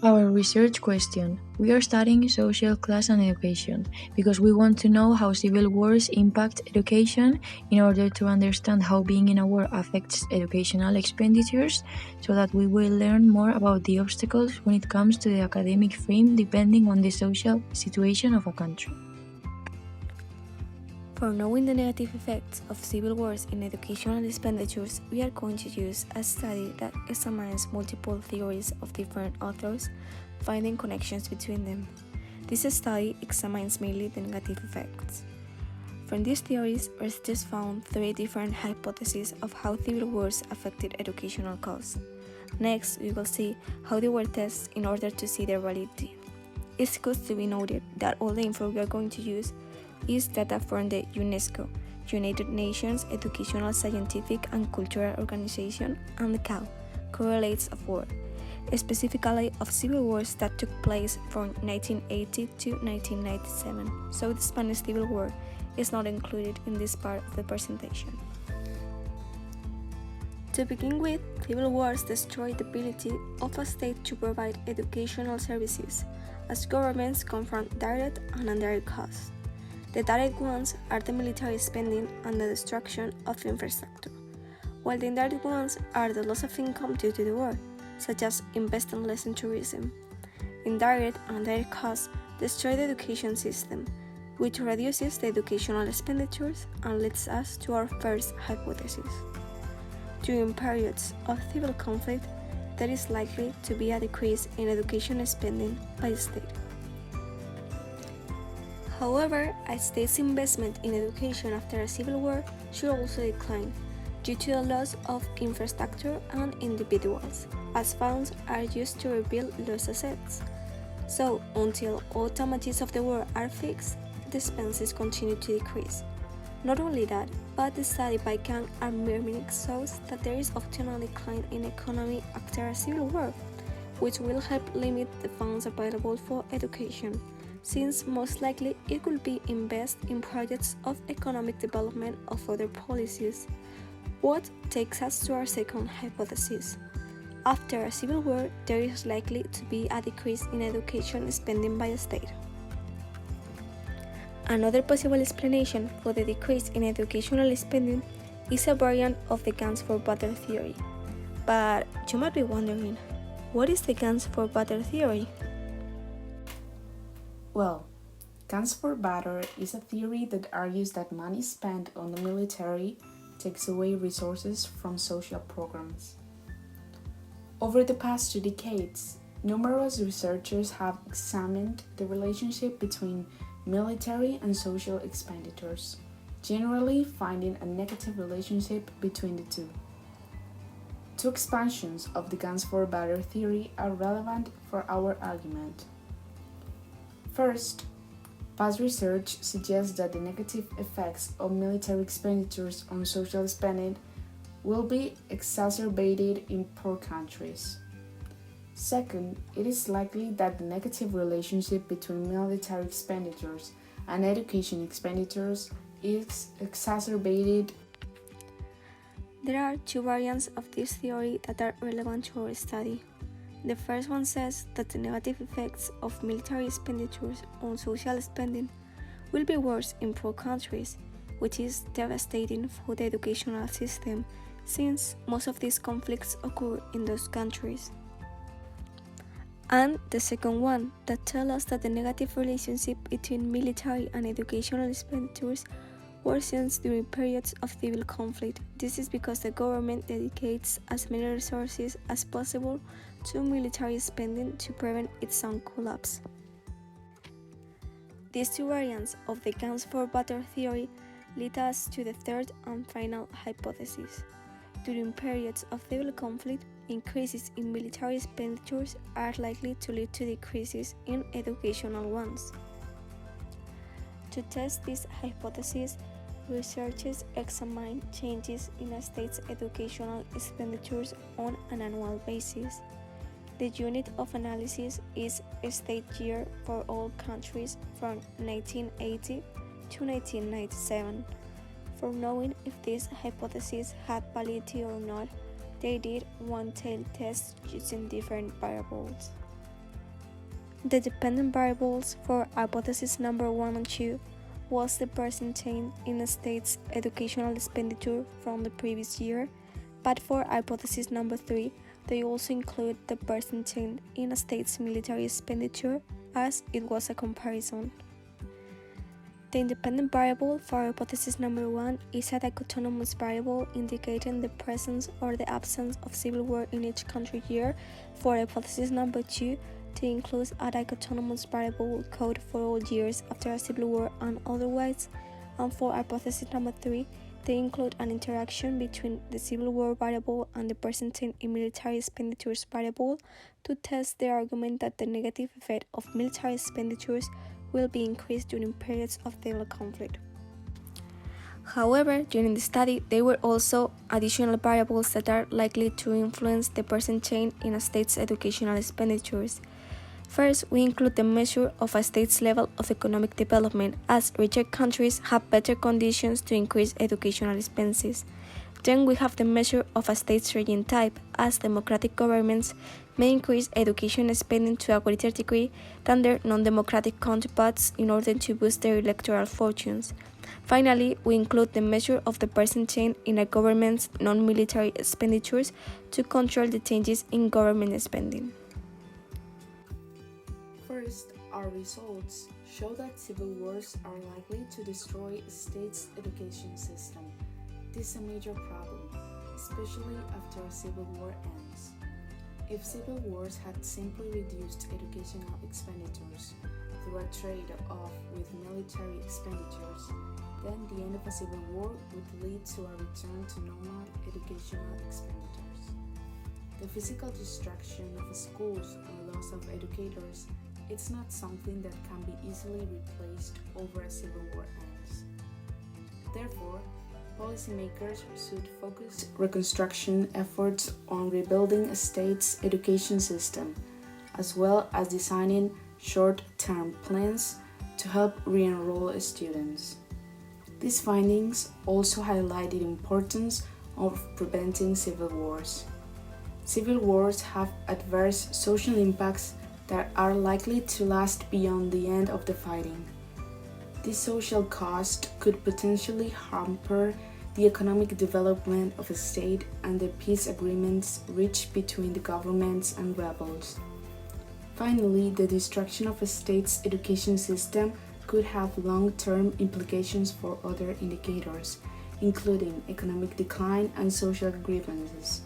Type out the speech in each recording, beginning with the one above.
Our research question. We are studying social class and education because we want to know how civil wars impact education in order to understand how being in a war affects educational expenditures so that we will learn more about the obstacles when it comes to the academic frame depending on the social situation of a country. For knowing the negative effects of civil wars in educational expenditures, we are going to use a study that examines multiple theories of different authors, finding connections between them. This study examines mainly the negative effects. From these theories, researchers found 3 different hypotheses of how civil wars affected educational costs. Next, we will see how they were tested in order to see their validity. It's good to be noted that all the info we are going to use is data from the UNESCO, United Nations Educational, Scientific and Cultural Organization, and the CAL, Correlates of War, specifically of civil wars that took place from 1980 to 1997, so the Spanish Civil War is not included in this part of the presentation. To begin with, civil wars destroyed the ability of a state to provide educational services, as governments confront direct and indirect costs. The direct ones are the military spending and the destruction of infrastructure, while the indirect ones are the loss of income due to the war, such as investing less in tourism. Indirect and direct costs destroy the education system, which reduces the educational expenditures and leads us to our first hypothesis. During periods of civil conflict, there is likely to be a decrease in education spending by the state. However, a state's investment in education after a civil war should also decline due to the loss of infrastructure and individuals, as funds are used to rebuild lost assets. So, until all damages of the war are fixed, the expenses continue to decrease. Not only that, but the study by Kang and Mirminik shows that there is often a decline in economy after a civil war, which will help limit the funds available for education, since most likely it will be invested in projects of economic development of other policies. What takes us to our second hypothesis. After a civil war, there is likely to be a decrease in education spending by the state. Another possible explanation for the decrease in educational spending is a variant of the guns for battle theory. But you might be wondering, what is the guns for battle theory? Well, guns for battle is a theory that argues that money spent on the military takes away resources from social programs. Over the past 2 decades, numerous researchers have examined the relationship between military and social expenditures, generally finding a negative relationship between the two. 2 expansions of the guns for battle theory are relevant for our argument. First, past research suggests that the negative effects of military expenditures on social spending will be exacerbated in poor countries. Second, it is likely that the negative relationship between military expenditures and education expenditures is exacerbated. There are 2 variants of this theory that are relevant to our study. The first one says that the negative effects of military expenditures on social spending will be worse in poor countries, which is devastating for the educational system since most of these conflicts occur in those countries. And the second one that tells us that the negative relationship between military and educational expenditures worsens during periods of civil conflict. This is because the government dedicates as many resources as possible to military spending to prevent its own collapse. These 2 variants of the guns for battle theory lead us to the third and final hypothesis. During periods of civil conflict, increases in military expenditures are likely to lead to decreases in educational ones. To test this hypothesis, researchers examine changes in a state's educational expenditures on an annual basis. The unit of analysis is a state year for all countries from 1980 to 1997. For knowing if this hypothesis had validity or not, they did one-tailed test using different variables. The dependent variables for hypothesis number 1 and 2 was the percentage in a state's educational expenditure from the previous year, but for hypothesis number 3, they also include the percentage in a state's military expenditure, as it was a comparison. The independent variable for hypothesis number 1 is a dichotomous variable indicating the presence or the absence of civil war in each country year. For hypothesis number 2, they include a dichotomous variable code for all years after a civil war and otherwise, and for hypothesis number 3, they include an interaction between the civil war variable and the percentage in military expenditures variable to test the argument that the negative effect of military expenditures will be increased during periods of daily conflict. However, during the study, there were also additional variables that are likely to influence the percentage in a state's educational expenditures. First, we include the measure of a state's level of economic development, as richer countries have better conditions to increase educational expenses. Then we have the measure of a state's regime type, as democratic governments may increase education spending to a greater degree than their non-democratic counterparts in order to boost their electoral fortunes. Finally, we include the measure of the percentage in a government's non-military expenditures to control the changes in government spending. First, our results show that civil wars are likely to destroy a state's education system. This is a major problem, especially after a civil war ends. If civil wars had simply reduced educational expenditures through a trade-off with military expenditures, then the end of a civil war would lead to a return to normal educational expenditures. The physical destruction of schools and loss of educators, it's not something that can be easily replaced over a civil war ends. Therefore, policymakers should focus reconstruction efforts on rebuilding a state's education system, as well as designing short-term plans to help re-enroll students. These findings also highlight the importance of preventing civil wars. Civil wars have adverse social impacts that are likely to last beyond the end of the fighting. This social cost could potentially hamper the economic development of a state and the peace agreements reached between the governments and rebels. Finally, the destruction of a state's education system could have long-term implications for other indicators, including economic decline and social grievances,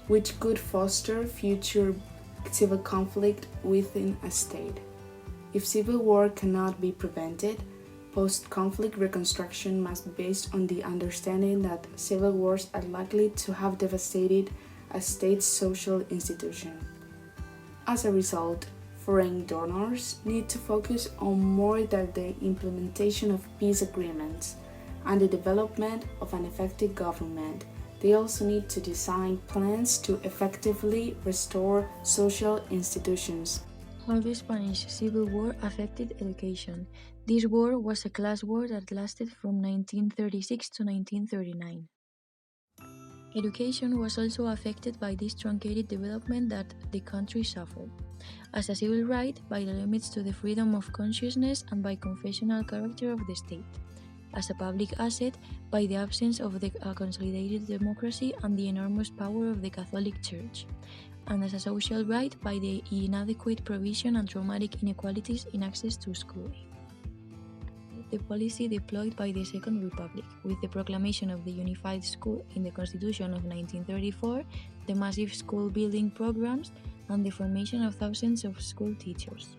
which could foster future civil conflict within a state. If civil war cannot be prevented, post-conflict reconstruction must be based on the understanding that civil wars are likely to have devastated a state's social institution. As a result, foreign donors need to focus on more than the implementation of peace agreements and the development of an effective government. They also need to design plans to effectively restore social institutions. How the Spanish Civil War affected education. This war was a class war that lasted from 1936 to 1939. Education was also affected by this truncated development that the country suffered. As a civil right, by the limits to the freedom of consciousness and by confessional character of the state. As a public asset, by the absence of a consolidated democracy and the enormous power of the Catholic Church. And as a social right, by the inadequate provision and traumatic inequalities in access to schooling. The policy deployed by the Second Republic, with the proclamation of the Unified School in the Constitution of 1934, the massive school building programs, and the formation of thousands of school teachers.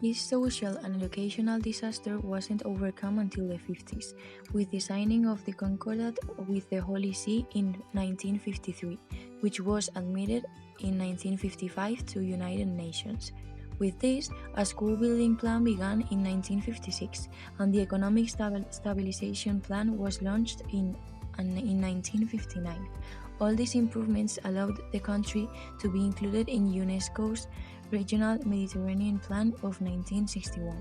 This social and educational disaster wasn't overcome until the 50s, with the signing of the Concordat with the Holy See in 1953, which was admitted in 1955 to United Nations. With this, a school building plan began in 1956, and the Economic Stabilization Plan was launched in 1959. All these improvements allowed the country to be included in UNESCO's Regional Mediterranean Plan of 1961.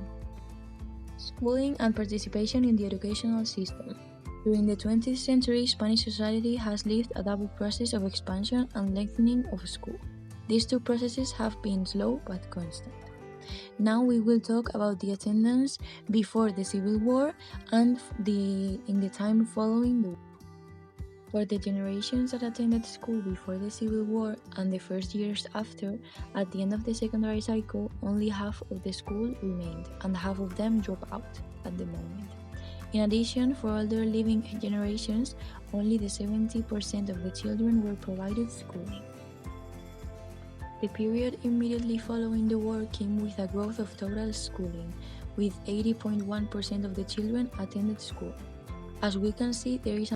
Schooling and participation in the educational system. During the 20th century, Spanish society has lived a double process of expansion and lengthening of school. These two processes have been slow but constant. Now we will talk about the attendance before the Civil War and in the time following the war. For the generations that attended school before the Civil War and the first years after, at the end of the secondary cycle, only half of the school remained, and half of them dropped out at the moment. In addition, for older living generations, only the 70% of the children were provided schooling. The period immediately following the war came with a growth of total schooling, with 80.1% of the children attended school. As we can see, there is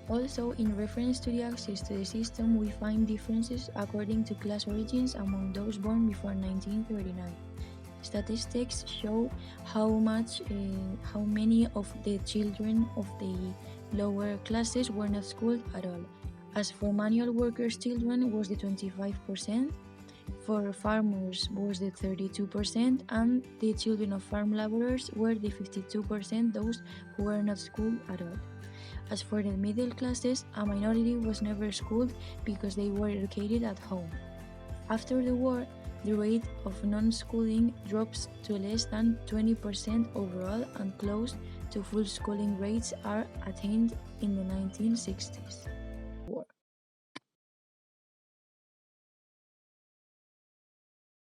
also, in reference to the access to the system, we find differences according to class origins among those born before 1939. Statistics show how many of the children of the lower classes were not schooled at all. As for manual workers' children was the 25%, for farmers was the 32%, and the children of farm laborers were the 52%, those who were not schooled at all. As for the middle classes, a minority was never schooled because they were educated at home. After the war, the rate of non-schooling drops to less than 20% overall, and close to full schooling rates are attained in the 1960s.